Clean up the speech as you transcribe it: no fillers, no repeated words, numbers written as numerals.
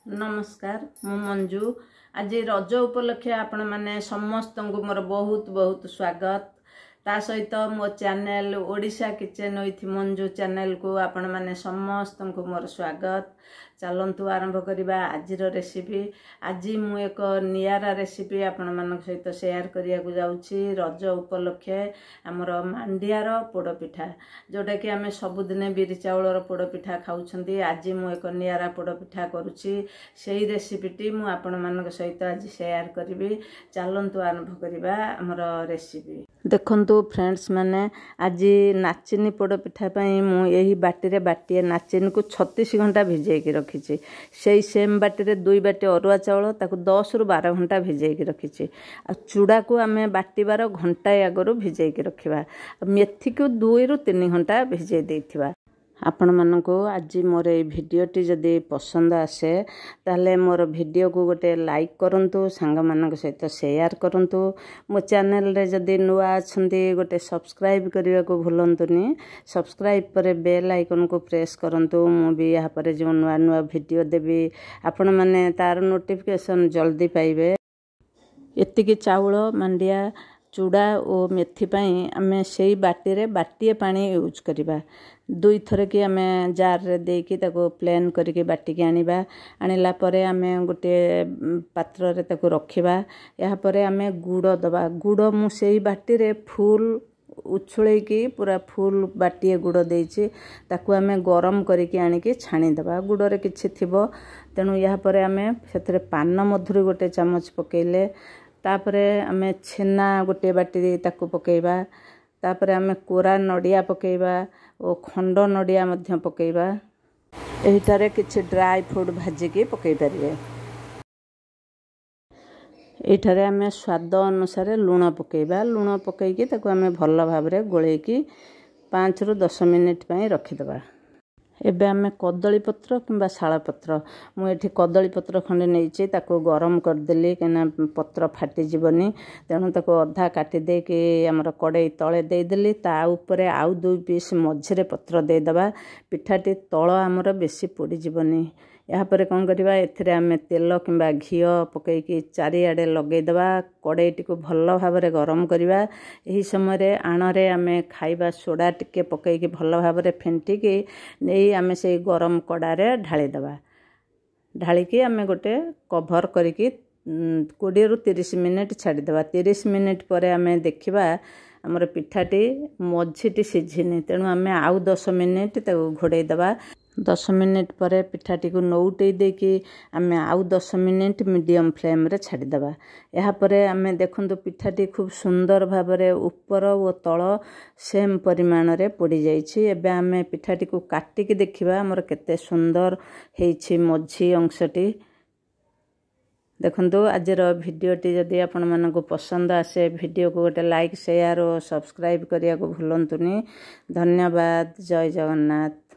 नमस्कार मु मंजू आज रज उपलक्षे आपण माने समस्त को मोर बहुत बहुत स्वागत ता सहित मो channel Odisha kitchen with Manju channel को आपण माने समस्त को मोर स्वागत। चलंतु आरंभ करिबा आजिर रेसिपी। आज मु एक नियारा रेसिपी आपण मानक सहित शेयर करिया को जाउछि। रज उपलक्षे हमर मांडियार पोड़पिठा जोटा कि आमे सबुदिने बिरि चाउलर पोड़पिठा खाउछंती। आज मु एक नियारा पोड़पिठा करूछि सेही रेसिपीटी मु आपण मानक सहित आज शेयर करिबी। चलंतु आरंभ करिबा हमर रेसिपी। देखंतु फ्रेंड्स माने आज नाचिनी पोड़पिठा पई मु एही बाटीरे बाटीए नाचिनी को 36 घंटा भिजै के रखिछि। सेही सेम बाटीरे 2 बाटी अरुआ चाउल ताकू 10 रु 12 घंटा भिजै के रखिछि। आ चूड़ा को आमे बाटीबार घंटा आगरो भिजै के रखिबा। मेथी को 2 रु 3 घंटा भिजै देथिबा। आपण मानको आज मोर ए भिडियोटी जदि पसंद आसे ताले मोर भिडियो को गोटे लाइक करंतु, सांग मानक सहित शेयर करंतु। मो चैनल रे जदि नुआ अछंती गोटे सब्सक्राइब करिया को भूलंतुनी। सब्सक्राइब पर बेल आइकन को प्रेस करंतु। मु भी यहाँ पर जो नुआ नुआ भिडियो देबी आपण माने तार नोटिफिकेशन जल्दी पाइबे। एतिकी चाउल मांडिया चूड़ा और मेथी पाई आमे सेही बाटी रे बाटीए पानी यूज करिबा। 2 थर की आमे जार रे देकी ताको प्लेन करके बाटी के आनिबा। आनिला परे आमे गोटे पात्र रे ताको रखिबा। यहाँ परे आमे गुड़ दबा। गुड़ मु सेही बाटी रे फुल उछुळे की पूरा फुल बाटीए गुड़ देइछि। ताको आमे गरम करके आनी के छाणी दबा। गुड़ रे किछि थिबो तेनु यहाँ परे आमे सेतरे पान मधुरी गोटे चमच पकेइले। तापरे आमे छेना गोटे बाटी ताको पकेइबा। तापरे आमे कोरा नडिया पकेइबा और खंड नडिया मध्य पकेइबा। एहिटारे किछि ड्राई फ्रूट भाजी के पकेइ परिबे। एहिटारे आमे स्वाद अनुसार लूण पकेइबा। लूण पकेइकी ताको आमे भल्ल भाबरे गोळेकी 5 रु 10 मिनिट पई रखि दबा। एबे आमे कदली पत्र किंबा शाल पत्र मु एठी कदली पत्र खंडे नेइछि ताको गरम कर देली केना पत्र फाटी जीवनी। तेणु ताको अधा काटी दे कि हमर कड़ाई तळे दे देली। ता ऊपरे आउ 2 पीस मझिरे पत्र दे दबा। पिठाटी तळ हमर बेसी पोडी जीवनी। यहाँ पर कौन करिबा एथिरे आमे तेल किंबा घिओ पकेइकी चारिआडे लगेई दबा। कड़ाईटी को भल्ल भाबरे गरम करिबा। एही समय रे आणरे आमे खाइबा सोडा टिके पकेइकी भल्ल भाबरे फेंटिकी नेई आमे से गरम कड़ारे ढाली दबा। ढालिकी आमे गोटे कवर करिकी 20 रु 30 मिनिट छाड़ी दबा। 30 मिनिट परे आमे देखिबा हमर पिठाटी मझिटी सिझिनी। तेणु आमे आउ 10 मिनिट ताको घोड़े दबा। 10 मिनिट परे पिठाटी को नौटे देकी आमे आउ 10 मिनिट मीडियम फ्लेम रे छाड़ी दबा। यहाँ परे आमे देखंतु पिठाटी खूब सुंदर भाबरे ऊपर और तळ सेम परिमाण रे पोड़ी जाइछि। एबे आमे पिठाटी को काटिकी देखिबा हमर केते सुंदर हेछि मझी अंशटी। देखंतु आजर भिडियोटी जदि आपण मानको पसंद आसे भिडियो को गोटे लाइक शेयर और सब्सक्राइब करिया को भूलंतुनी। धन्यवाद। जय जगन्नाथ।